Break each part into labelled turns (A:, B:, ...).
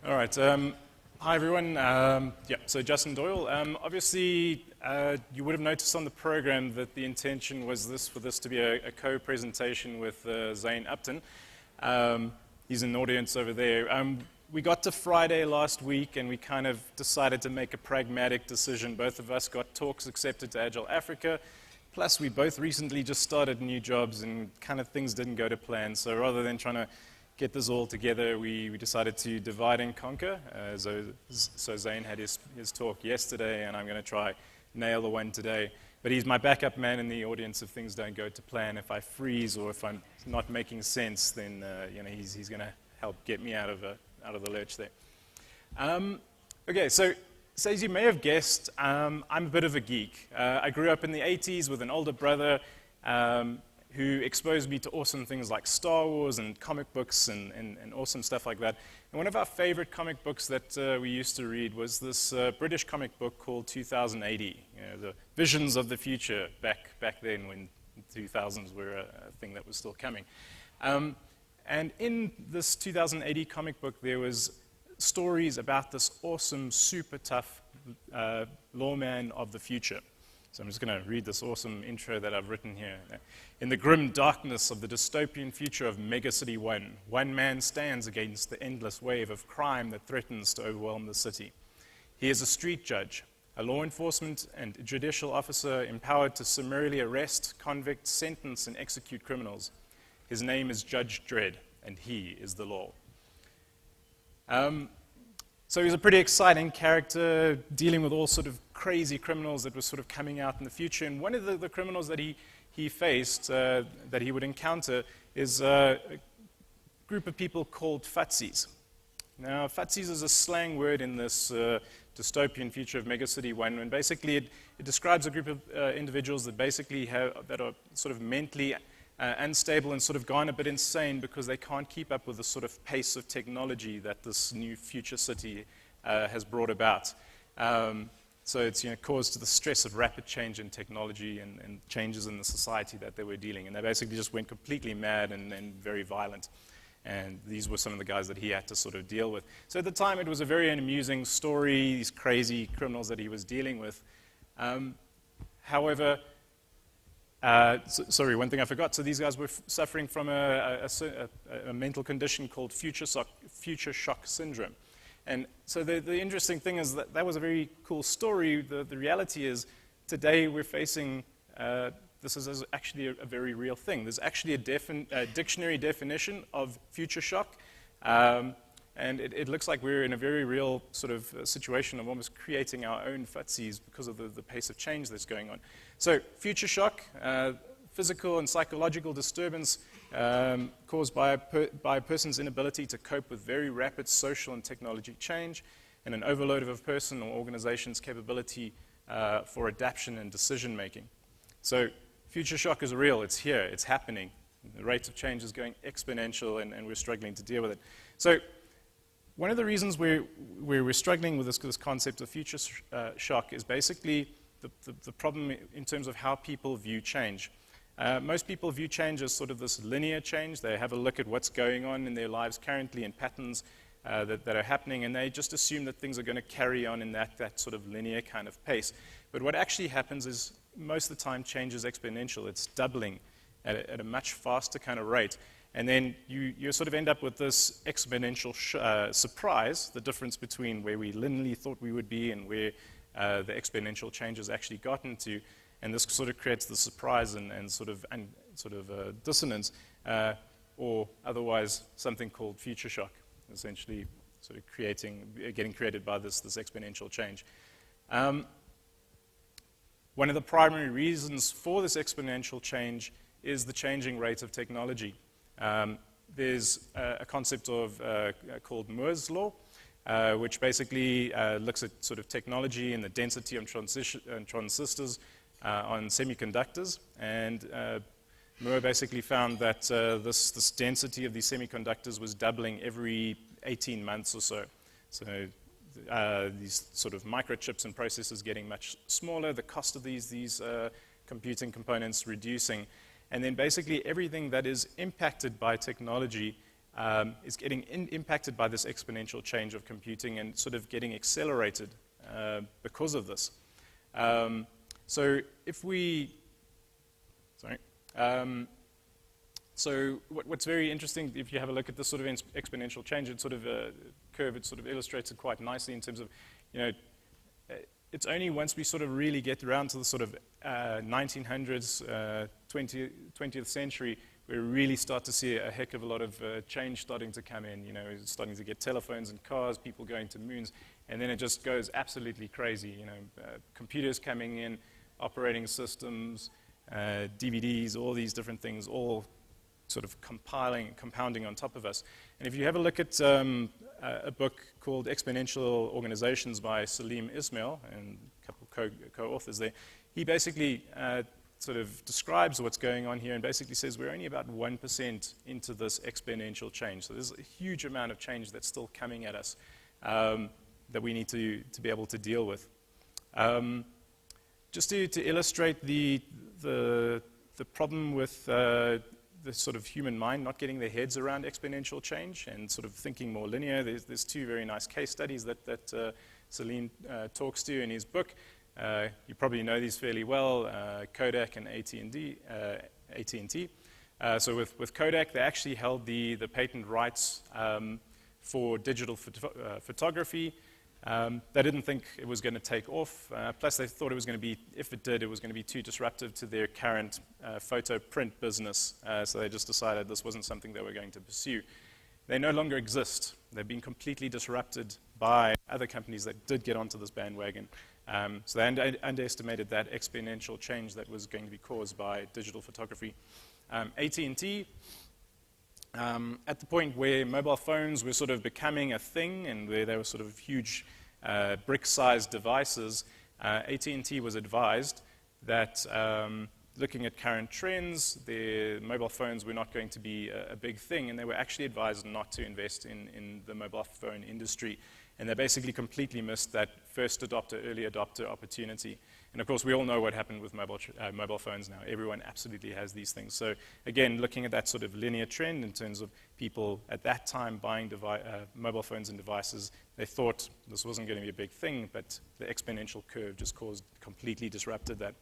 A: All right. Hi, everyone. So Justin Doyle. Obviously, you would have noticed on the program that the intention was for this to be a co-presentation with Zane Upton. He's in the audience over there. We got to Friday last week, and we kind of decided to make a pragmatic decision. Both of us got talks accepted to Agile Africa. Plus, we both recently just started new jobs, and kind of things didn't go to plan. So rather than trying to get this all together, we decided to divide and conquer. So Zane had his talk yesterday, and I'm going to try nail the one today. But he's my backup man in the audience if things don't go to plan. If I freeze or if I'm not making sense, then he's going to help get me out of the lurch there. Okay, so as you may have guessed, I'm a bit of a geek. I grew up in the 80s with an older brother who exposed me to awesome things like Star Wars and comic books and awesome stuff like that. And one of our favorite comic books that we used to read was this British comic book called 2080, the visions of the future back then when 2000s were a thing that was still coming. And in this 2080 comic book, there was stories about this awesome, super tough lawman of the future. So I'm just going to read this awesome intro that I've written here. In the grim darkness of the dystopian future of Megacity 1, one man stands against the endless wave of crime that threatens to overwhelm the city. He is a street judge, a law enforcement and judicial officer empowered to summarily arrest, convict, sentence, and execute criminals. His name is Judge Dredd, and he is the law. So he's a pretty exciting character dealing with all sort of crazy criminals that were sort of coming out in the future. And one of the criminals that he faced, that he would encounter, is a group of people called futsies. Now, futsies is a slang word in this dystopian future of Megacity 1, and basically it describes a group of individuals that basically that are sort of mentally unstable and sort of gone a bit insane because they can't keep up with the sort of pace of technology that this new future city has brought about. So it's caused the stress of rapid change in technology and changes in the society that they were dealing. And they basically just went completely mad and very violent. And these were some of the guys that he had to sort of deal with. So at the time, it was a very amusing story, these crazy criminals that he was dealing with. However, sorry, one thing I forgot. So these guys were suffering from a mental condition called future shock syndrome. And so the interesting thing is that was a very cool story. The reality is today we're facing, this is actually a very real thing. There's actually a dictionary definition of future shock. And it looks like we're in a very real sort of situation of almost creating our own futsies because of the pace of change that's going on. So future shock, physical and psychological disturbance caused by a person's inability to cope with very rapid social and technology change, and an overload of a person or organization's capability for adaptation and decision making. So future shock is real, it's here, it's happening. The rate of change is going exponential, and we're struggling to deal with it. So one of the reasons we're struggling with this concept of future shock is basically the problem in terms of how people view change. Most people view change as sort of this linear change. They have a look at what's going on in their lives currently and patterns that are happening, and they just assume that things are going to carry on in that sort of linear kind of pace. But what actually happens is most of the time change is exponential. It's doubling at a much faster kind of rate. And then you sort of end up with this exponential surprise, the difference between where we linearly thought we would be and where the exponential change has actually gotten to. And this sort of creates the surprise and sort of dissonance, or otherwise something called future shock, essentially sort of getting created by this exponential change. One of the primary reasons for this exponential change is the changing rate of technology. There's a concept called Moore's Law, which basically looks at sort of technology and the density of transistors on semiconductors. And Moore basically found that this density of these semiconductors was doubling every 18 months or so. So these sort of microchips and processors getting much smaller, the cost of these computing components reducing. And then basically everything that is impacted by technology is getting impacted by this exponential change of computing and sort of getting accelerated because of this. So if we, sorry, so what's very interesting, if you have a look at this sort of exponential change, it's sort of a curve, it sort of illustrates it quite nicely in terms of, you know, it's only once we sort of really get around to the sort of 1900s, 20th century, we really start to see a heck of a lot of change starting to come in. You know, starting to get telephones and cars, people going to moons, and then it just goes absolutely crazy. You know, computers coming in, operating systems, DVDs, all these different things, all sort of compounding on top of us. And if you have a look at a book called Exponential Organizations by Salim Ismail and a couple co-authors there, he basically sort of describes what's going on here and basically says we're only about 1% into this exponential change. So there's a huge amount of change that's still coming at us that we need to be able to deal with. Just to illustrate the problem with the sort of human mind not getting their heads around exponential change and sort of thinking more linear, there's two very nice case studies that Salim talks to in his book. You probably know these fairly well, Kodak and AT&T. So with Kodak, they actually held the patent rights for digital photography. They didn't think it was going to take off. Plus, they thought it was going to be, if it did, it was going to be too disruptive to their current photo print business. So they just decided this wasn't something they were going to pursue. They no longer exist. They've been completely disrupted by other companies that did get onto this bandwagon. So they underestimated that exponential change that was going to be caused by digital photography. AT&T, at the point where mobile phones were sort of becoming a thing and where they were sort of huge brick-sized devices, AT&T was advised that looking at current trends, their mobile phones were not going to be a big thing, and they were actually advised not to invest in the mobile phone industry. And they basically completely missed that first adopter, early adopter opportunity. And of course, we all know what happened with mobile phones now. Everyone absolutely has these things. So again, looking at that sort of linear trend in terms of people at that time buying mobile phones and devices, they thought this wasn't going to be a big thing, but the exponential curve just completely disrupted that.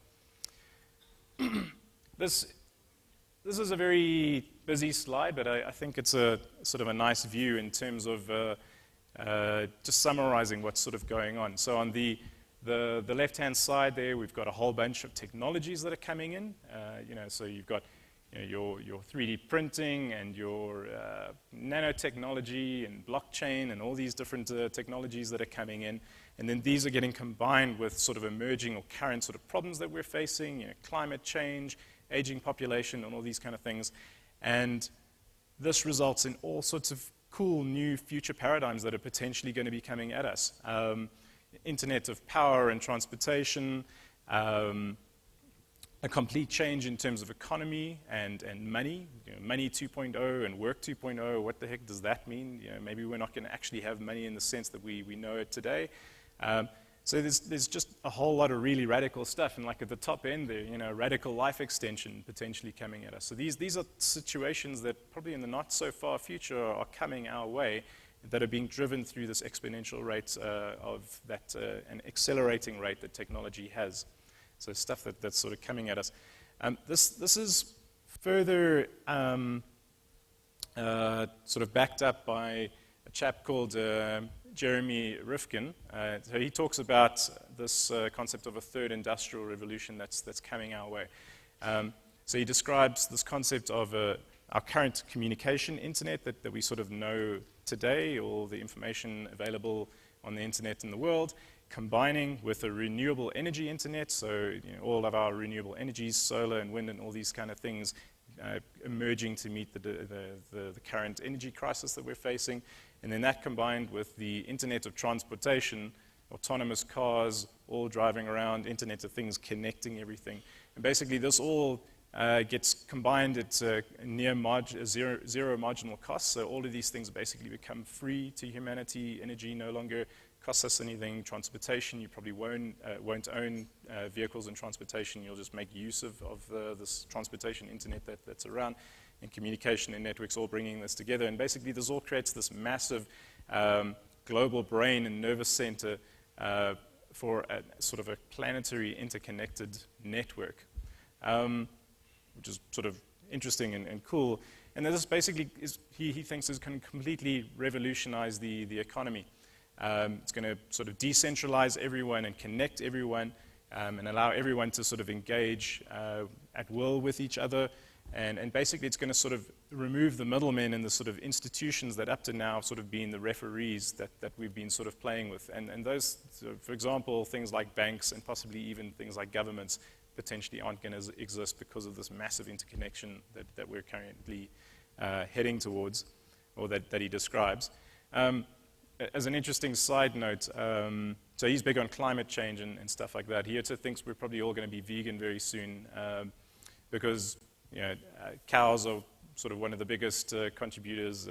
A: This is a very busy slide, but I think it's a sort of a nice view in terms of just summarizing what's sort of going on. So on the left-hand side there, we've got a whole bunch of technologies that are coming in. So you've got your 3D printing and your nanotechnology and blockchain and all these different technologies that are coming in. And then these are getting combined with sort of emerging or current sort of problems that we're facing, climate change, aging population, and all these kind of things. And this results in all sorts of cool new future paradigms that are potentially going to be coming at us. Internet of power and transportation, a complete change in terms of economy and money, money 2.0 and work 2.0. What the heck does that mean? Maybe we're not going to actually have money in the sense that we know it today. So there's just a whole lot of really radical stuff, and like at the top end there, radical life extension potentially coming at us. So these are situations that probably in the not so far future are coming our way, that are being driven through this exponential rate of that, an accelerating rate that technology has. So stuff that's sort of coming at us. This is further sort of backed up by a chap called Jeremy Rifkin. So he talks about this concept of a third industrial revolution that's coming our way. So he describes this concept of our current communication internet that we sort of know today, all the information available on the internet in the world, combining with a renewable energy internet, so all of our renewable energies, solar and wind and all these kind of things, emerging to meet the current energy crisis that we're facing. And then that combined with the Internet of Transportation, autonomous cars, all driving around, Internet of Things connecting everything. And basically this all gets combined at zero marginal cost. So all of these things basically become free to humanity. Energy no longer costs us anything. Transportation, you probably won't own vehicles and transportation. You'll just make use of this transportation internet that's around. and communication and networks all bringing this together. And basically this all creates this massive global brain and nervous center for a sort of a planetary interconnected network, which is sort of interesting and cool. And this basically is, he thinks, is going to completely revolutionize the economy. It's going to sort of decentralize everyone and connect everyone, and allow everyone to sort of engage at will with each other. And basically it's going to sort of remove the middlemen and the sort of institutions that up to now sort of been the referees that we've been sort of playing with. And those, so for example, things like banks and possibly even things like governments potentially aren't going to exist because of this massive interconnection that we're currently heading towards, or that he describes. As an interesting side note, so he's big on climate change and stuff like that. He also thinks we're probably all going to be vegan very soon because cows are sort of one of the biggest contributors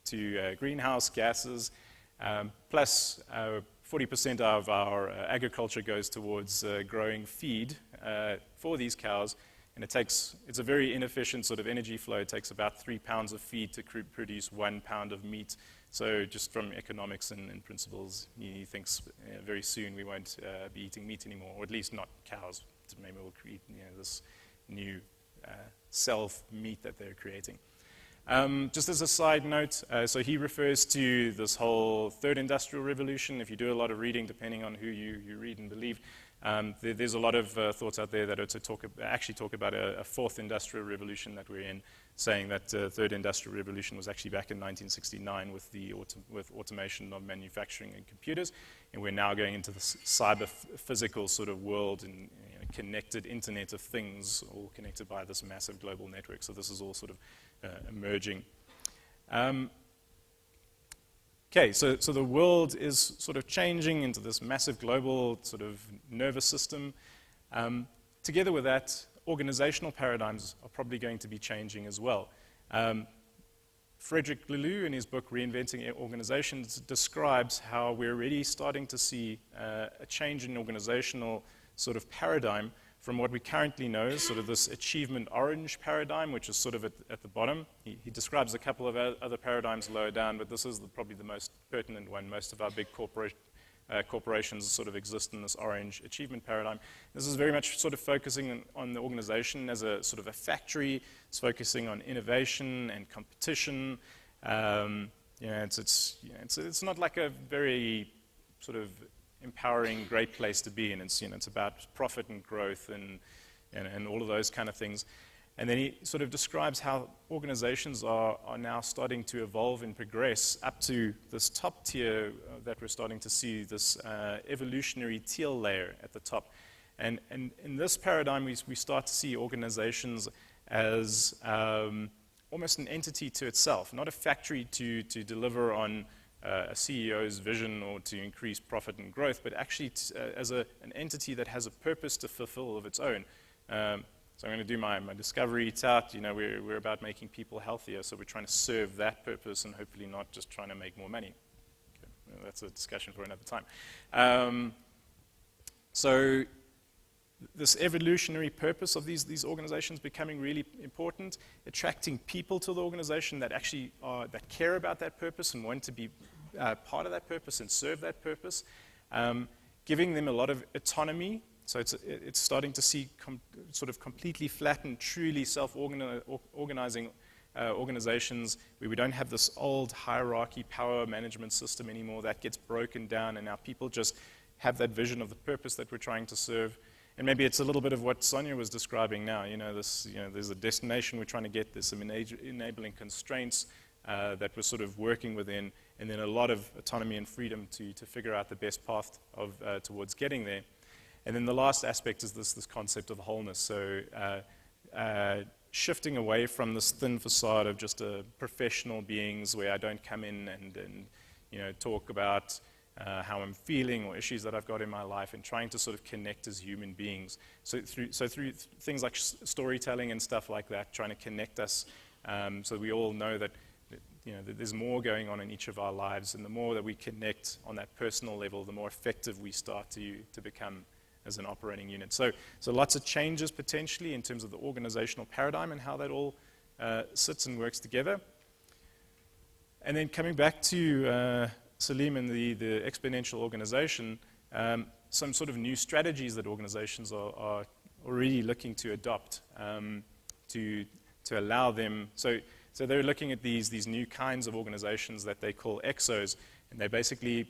A: to greenhouse gases. Plus, 40% of our agriculture goes towards growing feed for these cows, and it's a very inefficient sort of energy flow. It takes about 3 pounds of feed to produce 1 pound of meat. So just from economics and principles, he thinks very soon we won't be eating meat anymore, or at least not cows. Maybe we'll create this new self-meat that they're creating. Just as a side note, so he refers to this whole third industrial revolution. If you do a lot of reading, depending on who you read and believe, there's a lot of thoughts out there that are to actually talk about a fourth industrial revolution that we're in, saying that third industrial revolution was actually back in 1969 with automation of manufacturing and computers, and we're now going into the cyber physical sort of world and connected Internet of Things, all connected by this massive global network. So this is all sort of emerging. Okay, so the world is sort of changing into this massive global sort of nervous system. Together with that, organizational paradigms are probably going to be changing as well. Frederick Laloux, in his book Reinventing Organizations, describes how we're already starting to see a change in organizational sort of paradigm from what we currently know as sort of this achievement orange paradigm, which is sort of at the bottom. He describes a couple of other paradigms lower down, but this is probably the most pertinent one. Most of our big corporations sort of exist in this orange achievement paradigm. This is very much sort of focusing on the organization as a sort of a factory. It's focusing on innovation and competition. It's not like a very sort of empowering, great place to be, and it's about profit and growth and all of those kind of things. And then he sort of describes how organizations are now starting to evolve and progress up to this top tier that we're starting to see, this evolutionary teal layer at the top. And in this paradigm, we start to see organizations as almost an entity to itself, not a factory to deliver on a CEO's vision or to increase profit and growth, but actually as an entity that has a purpose to fulfill of its own. So I'm going to do my discovery tout. We're about making people healthier, so we're trying to serve that purpose and hopefully not just trying to make more money. Okay. That's a discussion for another time. So this evolutionary purpose of these organizations becoming really important, attracting people to the organization that actually that care about that purpose and want to be part of that purpose and serve that purpose, giving them a lot of autonomy. So it's starting to see sort of completely flattened, truly self-organizing organizations where we don't have this old hierarchy power management system anymore. That gets broken down, and now people just have that vision of the purpose that we're trying to serve. And maybe it's a little bit of what Sonia was describing now. There's a destination we're trying to get. There's some enabling constraints that we're sort of working within, and then a lot of autonomy and freedom to figure out the best path towards getting there. And then the last aspect is this concept of wholeness. So shifting away from this thin facade of just professional beings where I don't come in and talk about how I'm feeling or issues that I've got in my life, and trying to sort of connect as human beings. So through things like storytelling and stuff like that, trying to connect us so we all know that that there's more going on in each of our lives, and the more that we connect on that personal level, the more effective we start to become as an operating unit. So lots of changes potentially in terms of the organizational paradigm and how that all sits and works together. And then coming back to Salim and the exponential organization, some sort of new strategies that organizations are already looking to adopt to allow them. So they're looking at these new kinds of organizations that they call exos, and they basically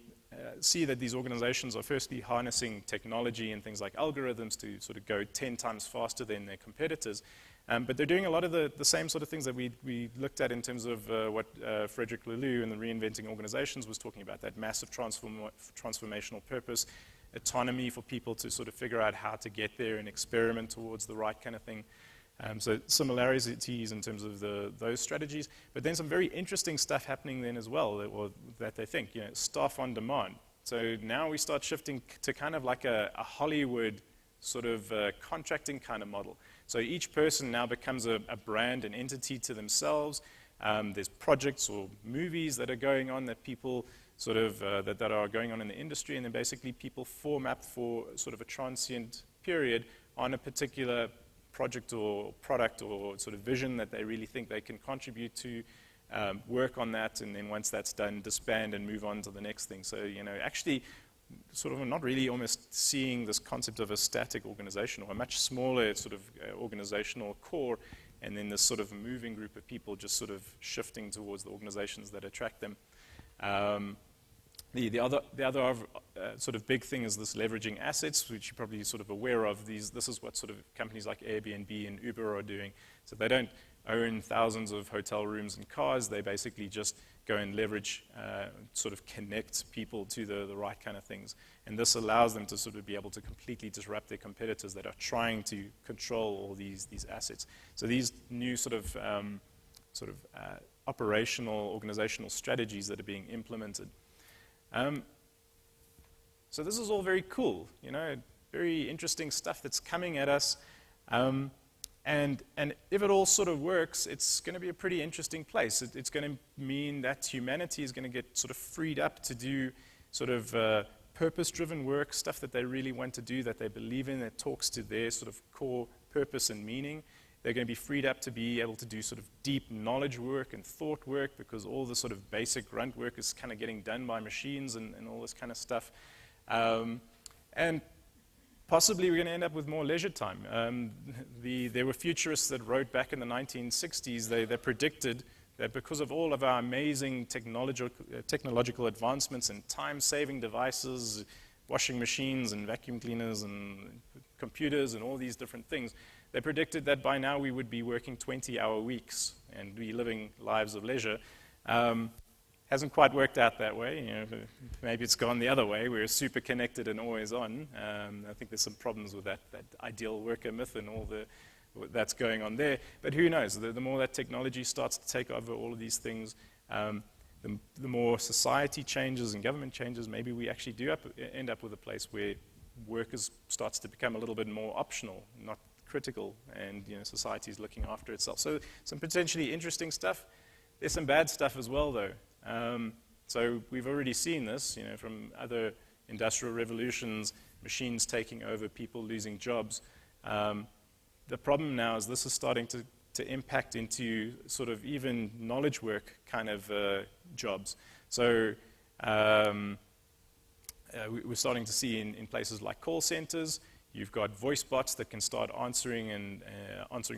A: see that these organizations are firstly harnessing technology and things like algorithms to sort of go 10 times faster than their competitors. But they're doing a lot of the same sort of things that we looked at in terms of what Frederick Laloux in the Reinventing Organizations was talking about, that massive transformational purpose, autonomy for people to sort of figure out how to get there and experiment towards the right kind of thing. So similarities in terms of those strategies, but then some very interesting stuff happening then as well that they think, staff on demand. So now we start shifting to kind of like a Hollywood sort of contracting kind of model. So each person now becomes a brand, an entity to themselves. There's projects or movies that are going on that people sort of, that are going on in the industry, and then basically people form up for sort of a transient period on a particular project or product or sort of vision that they really think they can contribute to, work on that, and then once that's done, disband and move on to the next thing. So, actually sort of not really almost seeing this concept of a static organization or a much smaller sort of organizational core, and then this sort of moving group of people just sort of shifting towards the organizations that attract them. The other sort of big thing is this leveraging assets, which you're probably sort of aware of. This is what sort of companies like Airbnb and Uber are doing. So they don't own thousands of hotel rooms and cars. They basically just go and leverage, sort of connect people to the right kind of things. And this allows them to sort of be able to completely disrupt their competitors that are trying to control all these assets. So these new sort of operational, organizational strategies that are being implemented. So this is all very cool, very interesting stuff that's coming at us. And if it all sort of works, it's going to be a pretty interesting place. It's going to mean that humanity is going to get sort of freed up to do sort of purpose-driven work, stuff that they really want to do, that they believe in, that talks to their sort of core purpose and meaning. They're going to be freed up to be able to do sort of deep knowledge work and thought work, because all the sort of basic grunt work is kind of getting done by machines and all this kind of stuff. And possibly we're going to end up with more leisure time. There were futurists that wrote back in the 1960s, they predicted that because of all of our amazing technological advancements and time-saving devices, washing machines and vacuum cleaners and computers and all these different things, they predicted that by now we would be working 20-hour weeks and be living lives of leisure. Hasn't quite worked out that way. Maybe it's gone the other way. We're super connected and always on. I think there's some problems with that ideal worker myth and all that's going on there. But who knows? The more that technology starts to take over all of these things, the more society changes and government changes, maybe we actually do end up with a place where workers starts to become a little bit more optional, not critical, and society is looking after itself. So some potentially interesting stuff. There's some bad stuff as well, though. So we've already seen this, from other industrial revolutions, machines taking over, people losing jobs. The problem now is this is starting to impact into sort of even knowledge work kind of jobs. So we're starting to see in places like call centers, you've got voice bots that can start answering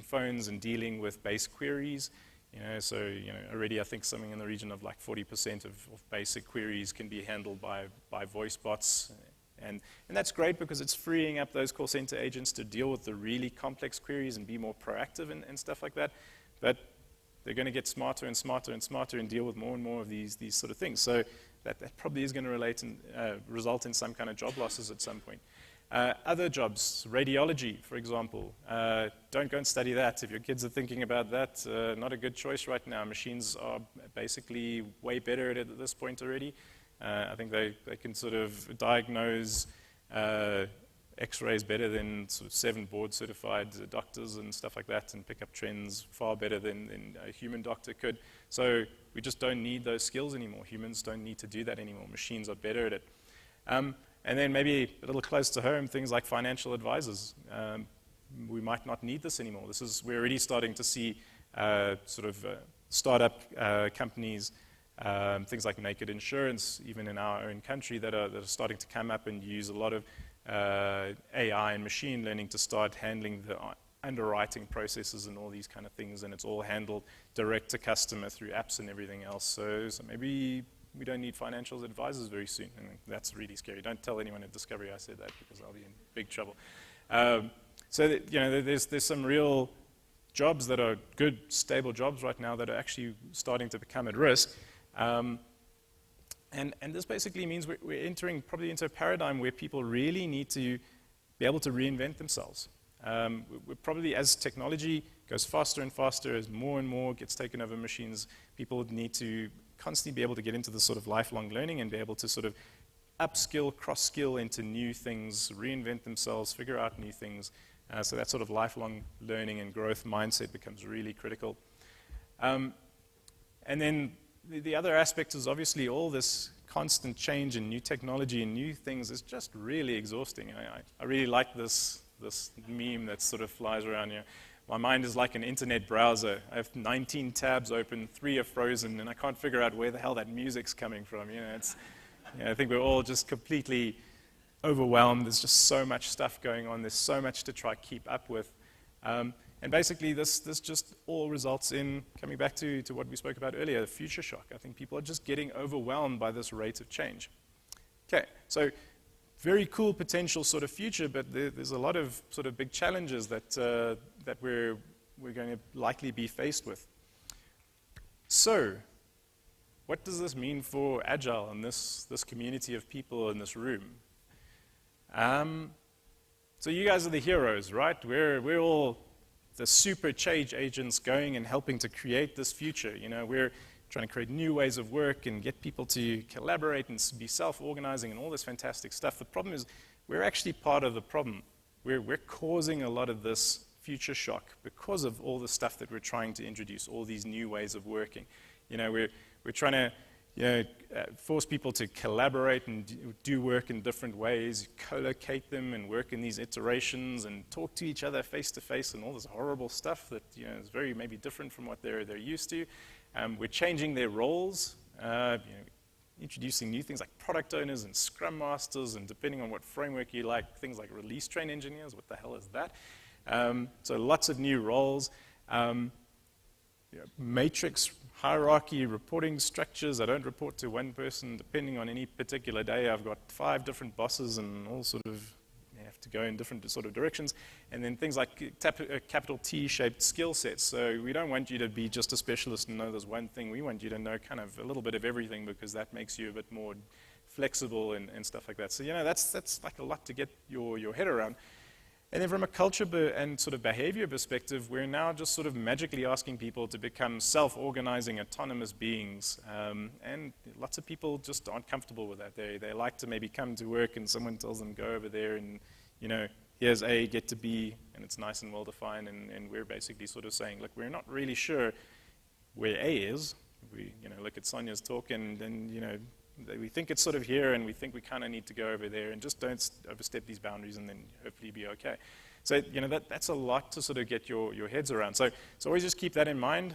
A: phones and dealing with base queries. Already I think something in the region of like 40% of basic queries can be handled by voice bots. And that's great because it's freeing up those call center agents to deal with the really complex queries and be more proactive and stuff like that. But they're going to get smarter and smarter and smarter and deal with more and more of these sort of things. So that probably is going to result in some kind of job losses at some point. Other jobs, radiology, for example, don't go and study that. If your kids are thinking about that, not a good choice right now. Machines are basically way better at it at this point already. I think they can sort of diagnose X-rays better than sort of 7 board-certified doctors and stuff like that, and pick up trends far better than a human doctor could. So we just don't need those skills anymore. Humans don't need to do that anymore. Machines are better at it. And then maybe a little close to home, things like financial advisors. We might not need this anymore. We're already starting to see startup companies, things like Naked Insurance, even in our own country, that are starting to come up and use a lot of AI and machine learning to start handling the underwriting processes and all these kind of things, and it's all handled direct to customer through apps and everything else. So maybe we don't need financial advisors very soon, and that's really scary. Don't tell anyone at Discovery I said that, because I'll be in big trouble. There's some real jobs that are good, stable jobs right now that are actually starting to become at risk. And this basically means we're entering probably into a paradigm where people really need to be able to reinvent themselves. We're probably, as technology goes faster and faster, as more and more gets taken over machines, people need to constantly be able to get into this sort of lifelong learning and be able to sort of upskill, cross-skill into new things, reinvent themselves, figure out new things. So that sort of lifelong learning and growth mindset becomes really critical. And then the other aspect is obviously all this constant change and new technology and new things is just really exhausting. I really like this meme that sort of flies around here. My mind is like an internet browser. I have 19 tabs open, 3 are frozen, and I can't figure out where the hell that music's coming from. I think we're all just completely overwhelmed. There's just so much stuff going on. There's so much to try to keep up with. And basically, this just all results in, coming back to what we spoke about earlier, future shock. I think people are just getting overwhelmed by this rate of change. Okay, so very cool potential sort of future, but there's a lot of sort of big challenges that we're going to likely be faced with. So, what does this mean for Agile and this community of people in this room? So you guys are the heroes, right? We're all the super change agents going and helping to create this future. We're trying to create new ways of work and get people to collaborate and be self-organizing and all this fantastic stuff. The problem is we're actually part of the problem. We're causing a lot of this future shock because of all the stuff that we're trying to introduce, all these new ways of working. We're trying to force people to collaborate and do work in different ways, co-locate them and work in these iterations and talk to each other face to face and all this horrible stuff that is very maybe different from what they're used to. We're changing their roles, introducing new things like product owners and scrum masters, and depending on what framework you like, things like release train engineers. What the hell is that? So lots of new roles. Matrix hierarchy, reporting structures. I don't report to one person. Depending on any particular day, I've got 5 different bosses and all sort of have to go in different sort of directions. And then things like capital T-shaped skill sets. So we don't want you to be just a specialist and know there's one thing. We want you to know kind of a little bit of everything, because that makes you a bit more flexible and stuff like that. So that's like a lot to get your head around. And then from a culture and sort of behavior perspective, we're now just sort of magically asking people to become self-organizing, autonomous beings. And lots of people just aren't comfortable with that. They like to maybe come to work and someone tells them, go over there and, here's A, get to B, and it's nice and well-defined. And we're basically sort of saying, look, we're not really sure where A is. We, look at Sonia's talk and we think it's sort of here, and we think we kind of need to go over there, and just don't overstep these boundaries, and then hopefully be okay. So that's a lot to sort of get your heads around. So always just keep that in mind.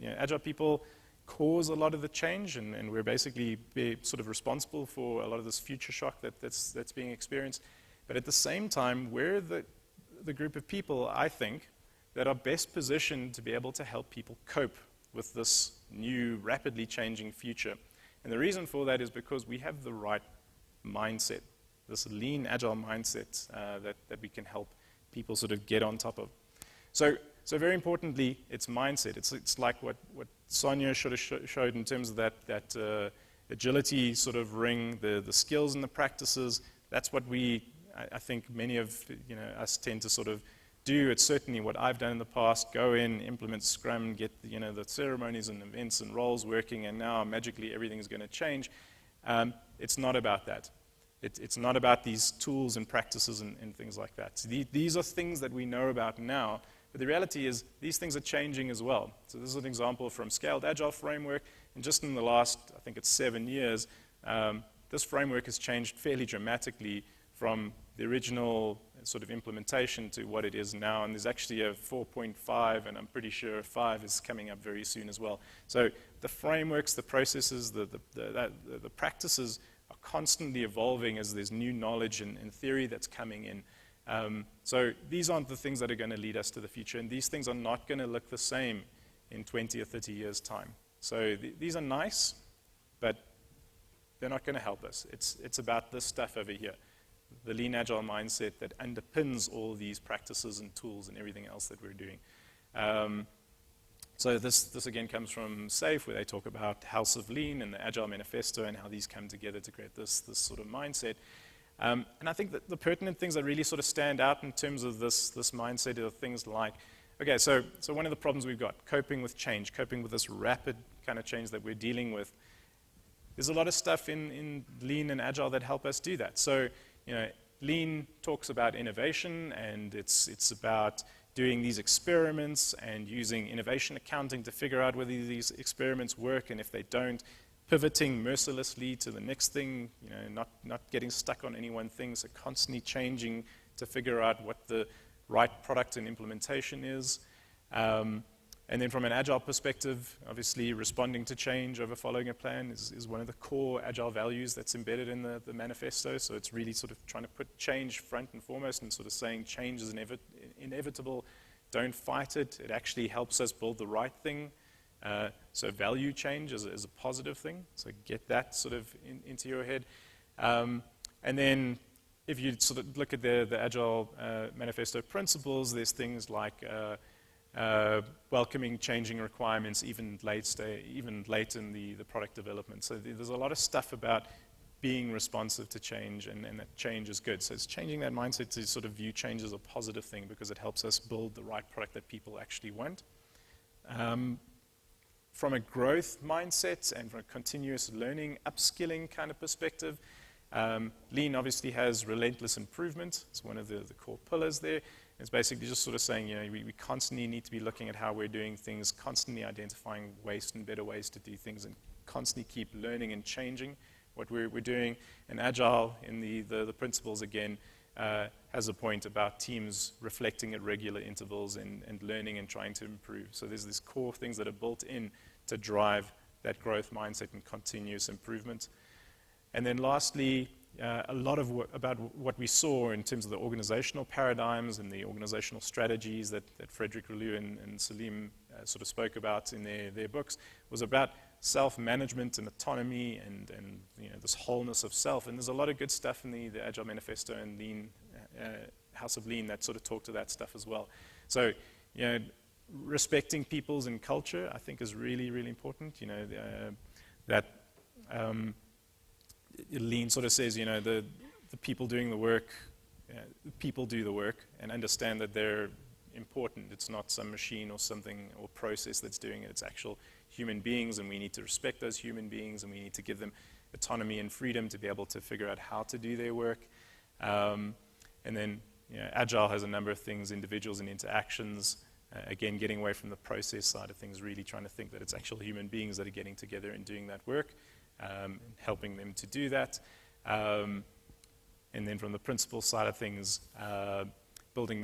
A: Agile people cause a lot of the change, and we're basically sort of responsible for a lot of this future shock that's being experienced. But at the same time, we're the group of people, I think, that are best positioned to be able to help people cope with this new, rapidly changing future. And the reason for that is because we have the right mindset, this lean, agile mindset that we can help people sort of get on top of. So very importantly, it's mindset. It's like what Sonia should have showed in terms of that agility sort of ring, the skills and the practices. That's what I think many of us tend to sort of do. It's certainly what I've done in the past. Go in, implement Scrum, get the ceremonies and events and roles working, and now magically everything's going to change. It's not about that. It's not about these tools and practices and things like that. So these are things that we know about now, but the reality is these things are changing as well. So this is an example from Scaled Agile Framework, and just in the last, I think it's 7 years, this framework has changed fairly dramatically from the original sort of implementation to what it is now, and there's actually a 4.5, and I'm pretty sure 5 is coming up very soon as well. So the frameworks, the processes, the practices are constantly evolving as there's new knowledge and theory that's coming in. So these aren't the things that are going to lead us to the future, and these things are not going to look the same in 20 or 30 years' time. So these are nice, but they're not going to help us. It's about this stuff over here, the lean agile mindset that underpins all these practices and tools and everything else that we're doing. So this again comes from SAFe, where they talk about House of Lean and the Agile Manifesto and how these come together to create this sort of mindset. And I think that the pertinent things that really sort of stand out in terms of this mindset are things like, okay, so one of the problems we've got, coping with change, coping with this rapid kind of change that we're dealing with. There's a lot of stuff in Lean and Agile that help us do that. So, Lean talks about innovation, and it's about doing these experiments and using innovation accounting to figure out whether these experiments work, and if they don't, pivoting mercilessly to the next thing, not getting stuck on any one thing, so constantly changing to figure out what the right product and implementation is. And then from an Agile perspective, obviously responding to change over following a plan is one of the core Agile values that's embedded in the manifesto. So it's really sort of trying to put change front and foremost and sort of saying change is inevitable. Don't fight it. It actually helps us build the right thing. So value change is a positive thing. So get that sort of into your head. And then if you sort of look at the Agile manifesto principles, there's things like welcoming changing requirements even late in the product development. So there's a lot of stuff about being responsive to change, and that change is good. So it's changing that mindset to sort of view change as a positive thing because it helps us build the right product that people actually want. From a growth mindset and from a continuous learning, upskilling kind of perspective, Lean obviously has relentless improvement. It's one of the core pillars there. It's basically just sort of saying, we constantly need to be looking at how we're doing things, constantly identifying waste and better ways to do things, and constantly keep learning and changing what we're doing. And Agile, in the principles again, has a point about teams reflecting at regular intervals and learning and trying to improve. So there's these core things that are built in to drive that growth mindset and continuous improvement. And then lastly, a lot of about what we saw in terms of the organizational paradigms and the organizational strategies that Frederick Relu and Salim sort of spoke about in their books was about self-management and autonomy and this wholeness of self. And there's a lot of good stuff in the Agile Manifesto and Lean, House of Lean that sort of talk to that stuff as well. So, respecting peoples and culture, I think, is really, really important. That Lean sort of says, the people doing the work, people do the work and understand that they're important. It's not some machine or something or process that's doing it. It's actual human beings, and we need to respect those human beings, and we need to give them autonomy and freedom to be able to figure out how to do their work. And then Agile has a number of things, individuals and interactions. Again, getting away from the process side of things, really trying to think that it's actual human beings that are getting together and doing that work. Helping them to do that. And then from the principle side of things, building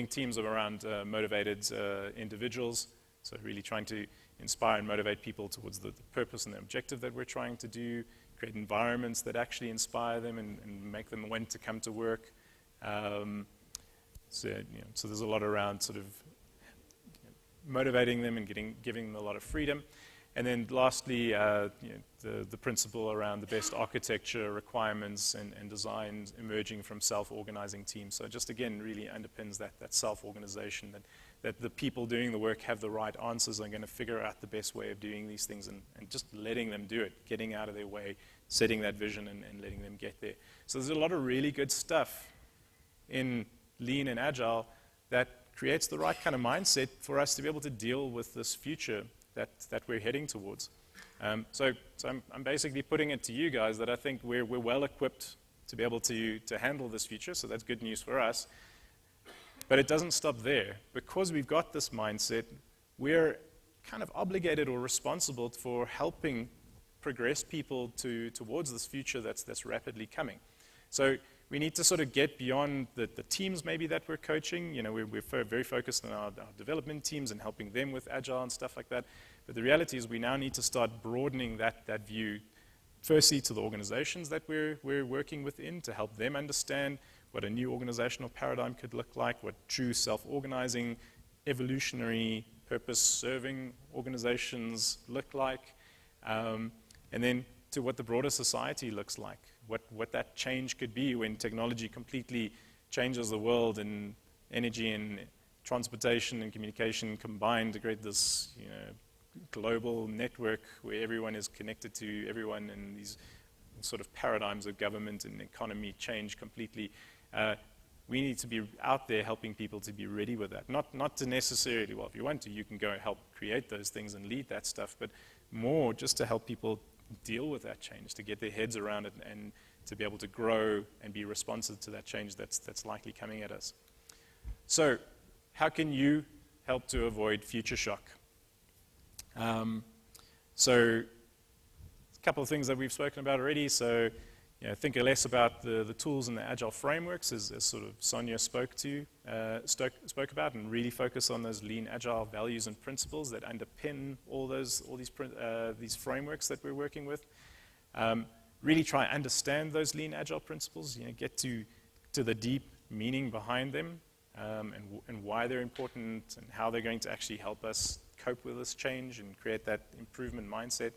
A: teams around motivated individuals. So really trying to inspire and motivate people towards the purpose and the objective that we're trying to do, create environments that actually inspire them and make them want to come to work. So there's a lot around sort of motivating them and giving them a lot of freedom. And then lastly, the principle around the best architecture requirements and designs emerging from self-organizing teams. So just again, really underpins that self-organization, that the people doing the work have the right answers and are going to figure out the best way of doing these things and just letting them do it, getting out of their way, setting that vision and letting them get there. So there's a lot of really good stuff in Lean and Agile that creates the right kind of mindset for us to be able to deal with this future that we're heading towards. So I'm basically putting it to you guys that I think we're well equipped to be able to handle this future, so that's good news for us. But it doesn't stop there. Because we've got this mindset, we're kind of obligated or responsible for helping progress people towards this future that's rapidly coming. So we need to sort of get beyond the teams maybe that we're coaching. You know, we're very focused on our development teams and helping them with Agile and stuff like that. But the reality is we now need to start broadening that view, firstly to the organizations that we're working within, to help them understand what a new organizational paradigm could look like, what true self-organizing, evolutionary, purpose-serving organizations look like, and then to what the broader society looks like, what that change could be when technology completely changes the world and energy and transportation and communication combined to create this, you know, global network where everyone is connected to everyone, and these sort of paradigms of government and economy change completely. We need to be out there helping people to be ready with that. Not to necessarily, well, if you want to, you can go and help create those things and lead that stuff, but more just to help people deal with that change, to get their heads around it and to be able to grow and be responsive to that change that's likely coming at us. So, how can you help to avoid future shock? So, a couple of things that we've spoken about already. So, you know, think less about the tools and the Agile frameworks, as sort of Sonia spoke about, and really focus on those lean Agile values and principles that underpin all these frameworks that we're working with. Really try and understand those lean Agile principles. You know, get to the deep meaning behind them, and why they're important and how they're going to actually help us cope with this change and create that improvement mindset.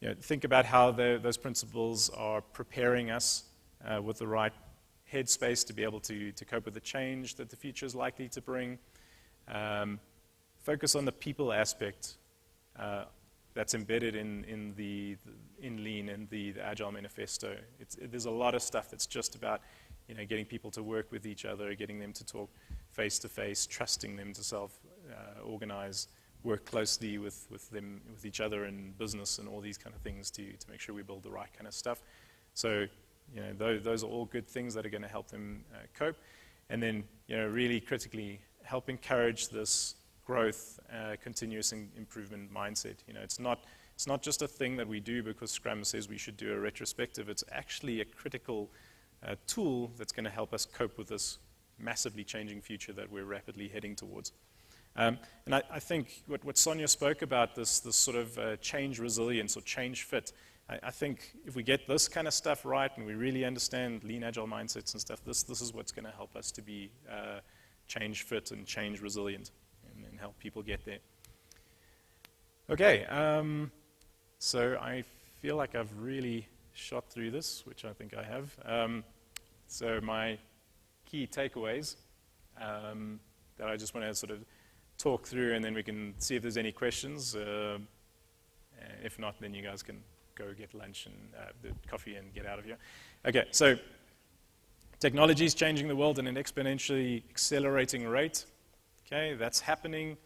A: You know, think about how those principles are preparing us with the right headspace to be able to cope with the change that the future is likely to bring. Focus on the people aspect that's embedded in Lean and the Agile Manifesto. There's a lot of stuff that's just about, you know, getting people to work with each other, getting them to talk face to face, trusting them to self-organize, work closely with each other in business and all these kind of things to make sure we build the right kind of stuff. So, you know, those are all good things that are going to help them cope. And then, you know, really critically help encourage this growth, continuous improvement mindset. You know, it's not just a thing that we do because Scrum says we should do a retrospective. It's actually a critical tool that's going to help us cope with this massively changing future that we're rapidly heading towards. And I think what Sonia spoke about, this sort of change resilience or change fit, I think if we get this kind of stuff right and we really understand lean Agile mindsets and stuff, this is what's going to help us to be change fit and change resilient and help people get there. Okay, so I feel like I've really shot through this, which I think I have. So my key takeaways that I just want to sort of talk through, and then we can see if there's any questions. If not, then you guys can go get lunch and the coffee and get out of here. Okay, so technology is changing the world at an exponentially accelerating rate. Okay, that's happening.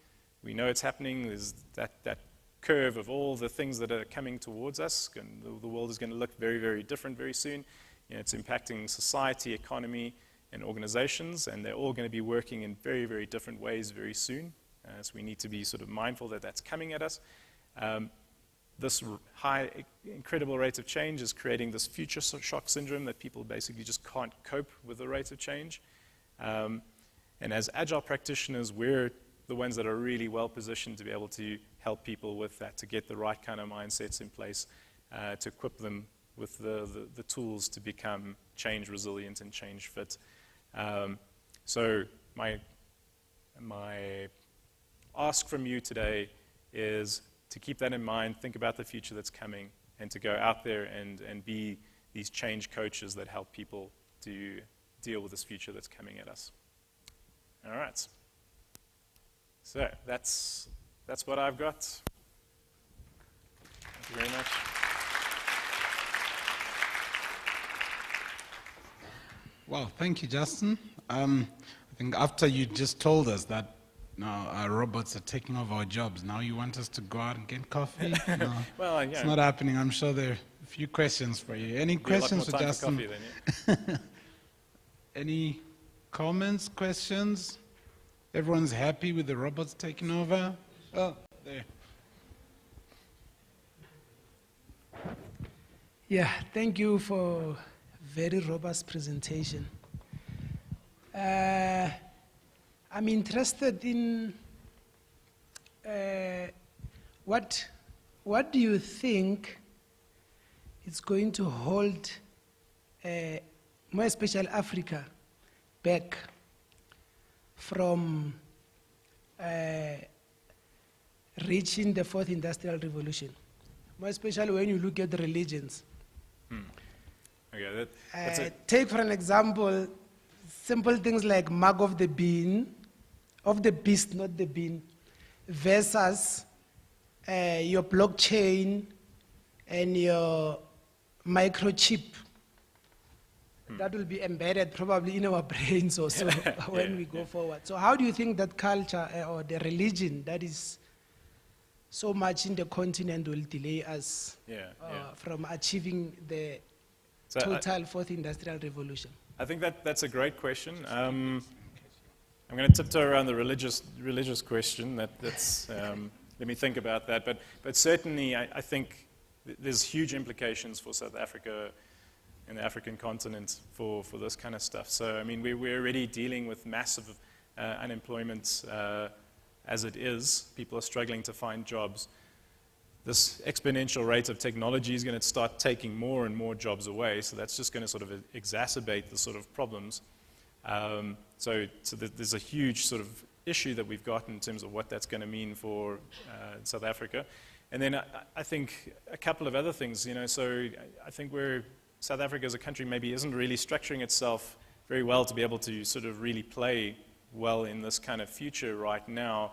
A: We know it's happening. There's that curve of all the things that are coming towards us. And the world is going to look very, very different very soon. You know, it's impacting society, economy, and organizations, and they're all going to be working in very, very different ways very soon. So we need to be sort of mindful that that's coming at us. This high, incredible rate of change is creating this future shock syndrome that people basically just can't cope with the rate of change. And as Agile practitioners, we're the ones that are really well positioned to be able to help people with that, to get the right kind of mindsets in place, to equip them with the tools to become change resilient and change fit. So my ask from you today is to keep that in mind, think about the future that's coming, and to go out there and be these change coaches that help people to deal with this future that's coming at us. All right. So that's what I've got. Thank you very much.
B: Well, thank you, Justin. I think after you just told us that now our robots are taking over our jobs, now you want us to go out and get coffee? No,
A: well, yeah.
B: It's not happening. I'm sure there are a few questions for you. Any questions for Justin?
A: For coffee, then, yeah.
B: Any comments, questions? Everyone's happy with the robots taking over? Oh, there.
C: Yeah, thank you for very robust presentation. I'm interested in what do you think is going to hold, more especially Africa, back from reaching the fourth industrial revolution, more especially when you look at the religions.
A: Okay, that's it.
C: Take for an example, simple things like mark of the beast, not the bean, versus your blockchain and your microchip. That will be embedded probably in our brains also when we go forward. So how do you think that culture or the religion that is so much in the continent will delay us from achieving the total fourth industrial revolution?
A: I think that's a great question. I'm going to tiptoe around the religious question. That's let me think about that. But certainly, I think there's huge implications for South Africa and the African continent for this kind of stuff. So I mean, we're already dealing with massive unemployment as it is. People are struggling to find jobs. This exponential rate of technology is going to start taking more and more jobs away, so that's just going to sort of exacerbate the sort of problems. So there's a huge sort of issue that we've got in terms of what that's going to mean for South Africa. And then I think a couple of other things, so I think South Africa as a country maybe isn't really structuring itself very well to be able to sort of really play well in this kind of future right now,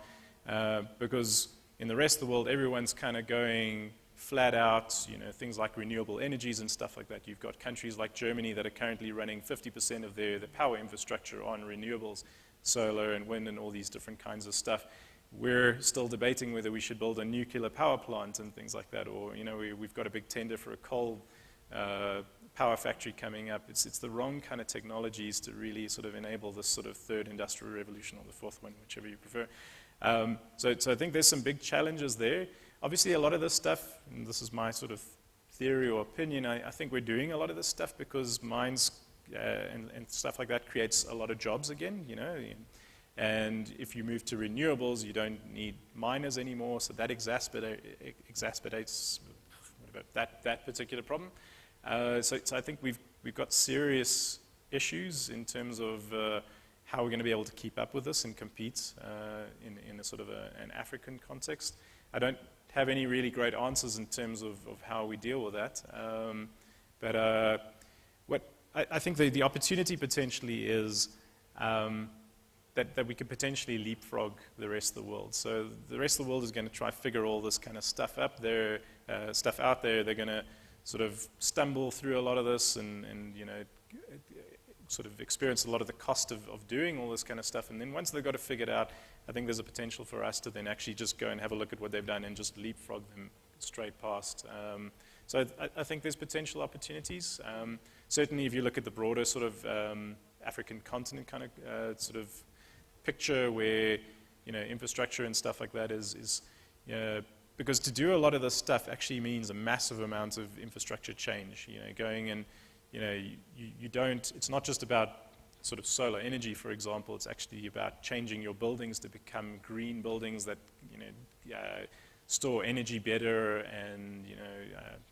A: because in the rest of the world, everyone's kind of going flat out, things like renewable energies and stuff like that. You've got countries like Germany that are currently running 50% of their power infrastructure on renewables, solar and wind and all these different kinds of stuff. We're still debating whether we should build a nuclear power plant and things like that, or we've got a big tender for a coal power factory coming up. It's the wrong kind of technologies to really sort of enable this sort of third industrial revolution, or the fourth one, whichever you prefer. So I think there's some big challenges there. Obviously, a lot of this stuff, and this is my sort of theory or opinion, I think we're doing a lot of this stuff because mines and stuff like that creates a lot of jobs again, And if you move to renewables, you don't need miners anymore, so that exacerbates that particular problem. So I think we've got serious issues in terms of how we're going to be able to keep up with this and compete in a sort of an African context. I don't have any really great answers in terms of how we deal with that. But what I think the opportunity potentially is that we could potentially leapfrog the rest of the world. So the rest of the world is going to try to figure all this kind of stuff out there. They're going to sort of stumble through a lot of this and sort of experience a lot of the cost of doing all this kind of stuff. And then once they've got it figured out, I think there's a potential for us to then actually just go and have a look at what they've done and just leapfrog them straight past. So I think there's potential opportunities. Certainly if you look at the broader sort of African continent kind of sort of picture where, infrastructure and stuff like that is because to do a lot of this stuff actually means a massive amount of infrastructure change, going and, it's not just about sort of solar energy, for example, it's actually about changing your buildings to become green buildings that, store energy better and,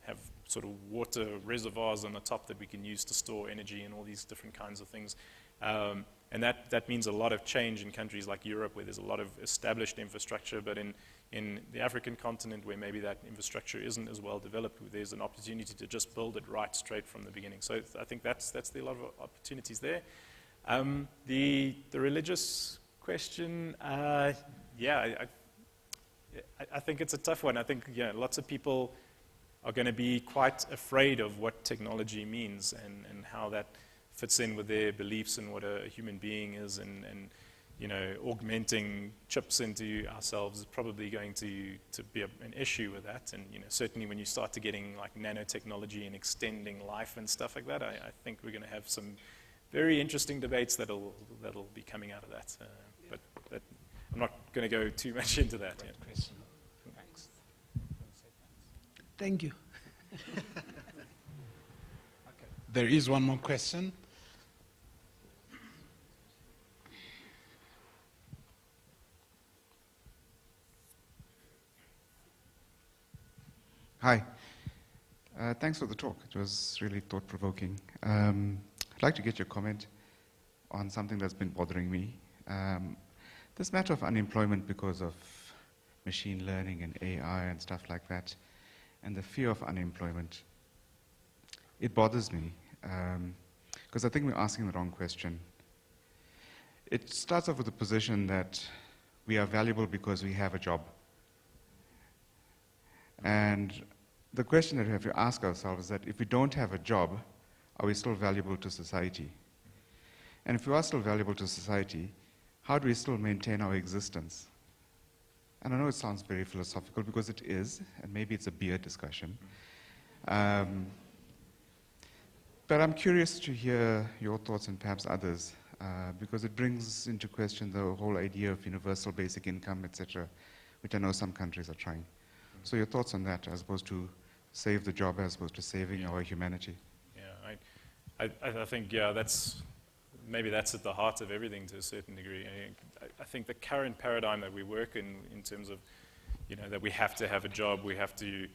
A: have sort of water reservoirs on the top that we can use to store energy and all these different kinds of things. And that means a lot of change in countries like Europe where there's a lot of established infrastructure, but in the African continent where maybe that infrastructure isn't as well developed, there's an opportunity to just build it right straight from the beginning. So I think that's a lot of opportunities there. The religious question, I think it's a tough one. I think lots of people are going to be quite afraid of what technology means and how that fits in with their beliefs and what a human being is, and augmenting chips into ourselves is probably going to be an issue with that. And certainly when you start to getting like nanotechnology and extending life and stuff like that, I think we're going to have some very interesting debates that'll be coming out of that. But I'm not going to go too much into that.
B: Great question. Thanks.
C: Thank you.
B: There is one more question.
D: Hi. Thanks for the talk. It was really thought-provoking. I'd like to get your comment on something that's been bothering me. This matter of unemployment because of machine learning and AI and stuff like that, and the fear of unemployment. It bothers me, because I think we're asking the wrong question. It starts off with the position that we are valuable because we have a job. And the question that we have to ask ourselves is that if we don't have a job, are we still valuable to society? And if we are still valuable to society, how do we still maintain our existence? And I know it sounds very philosophical because it is, and maybe it's a beer discussion. But I'm curious to hear your thoughts and perhaps others, because it brings into question the whole idea of universal basic income, etc., which I know some countries are trying. So your thoughts on that, as opposed to save the job, as opposed to saving our humanity?
A: Yeah, I think, yeah, maybe that's at the heart of everything to a certain degree. I think the current paradigm that we work in terms of, that we have to have a job, we have to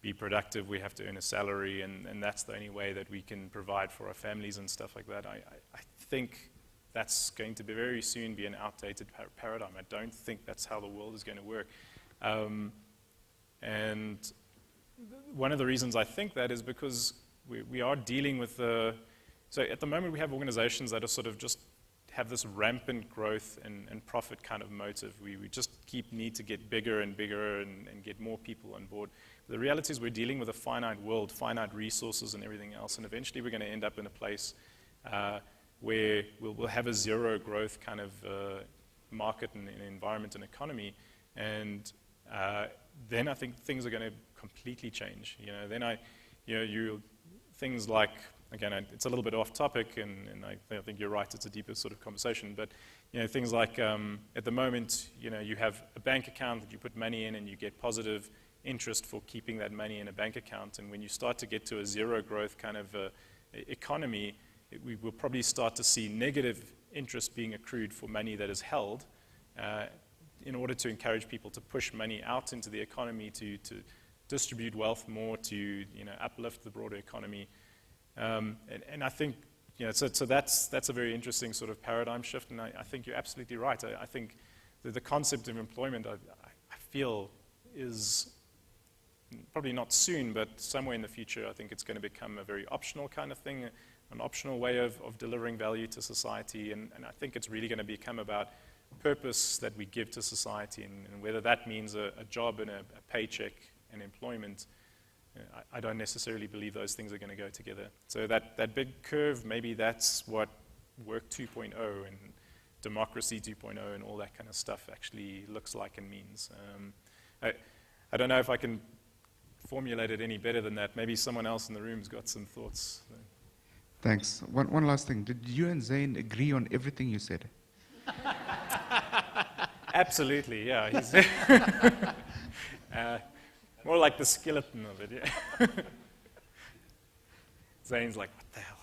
A: be productive, we have to earn a salary, and that's the only way that we can provide for our families and stuff like that. I think that's going to very soon be an outdated paradigm. I don't think that's how the world is going to work. And one of the reasons I think that is because we are dealing with so at the moment we have organizations that are sort of just have this rampant growth and profit kind of motive. We just need to get bigger and bigger and get more people on board. The reality is we're dealing with a finite world, finite resources and everything else, and eventually we're going to end up in a place where we'll have a zero growth kind of market and environment and economy, and then I think things are going to completely change. Things like, again, it's a little bit off topic, and I think you're right, it's a deeper sort of conversation, but things like at the moment, you have a bank account that you put money in and you get positive interest for keeping that money in a bank account, and when you start to get to a zero growth kind of economy, we will probably start to see negative interest being accrued for money that is held in order to encourage people to push money out into the economy, to distribute wealth more, to uplift the broader economy. And I think, so that's a very interesting sort of paradigm shift, and I think you're absolutely right. I think that the concept of employment, I feel, is probably not soon, but somewhere in the future, I think it's going to become a very optional kind of thing, an optional way of delivering value to society, and I think it's really going to become about purpose that we give to society, and whether that means a job and a paycheck and employment. I don't necessarily believe those things are going to go together. So that big curve, maybe that's what Work 2.0 and Democracy 2.0 and all that kind of stuff actually looks like and means. I don't know if I can formulate it any better than that. Maybe someone else in the room's got some thoughts.
D: Thanks. One last thing. Did you and Zane agree on everything you said?
A: Absolutely, yeah. He's more like the skeleton of it, yeah. Zane's like, what the hell?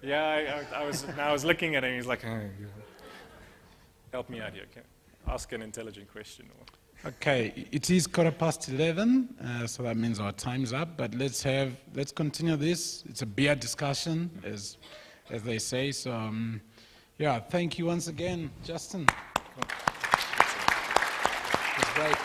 A: Yeah, I was looking at him, he's like, oh, help me out here. Okay. Ask an intelligent question.
B: Okay, it is 11:15, so that means our time's up, but let's continue this. It's a beer discussion, as they say, so yeah, thank you once again, Justin. Cool. It's great.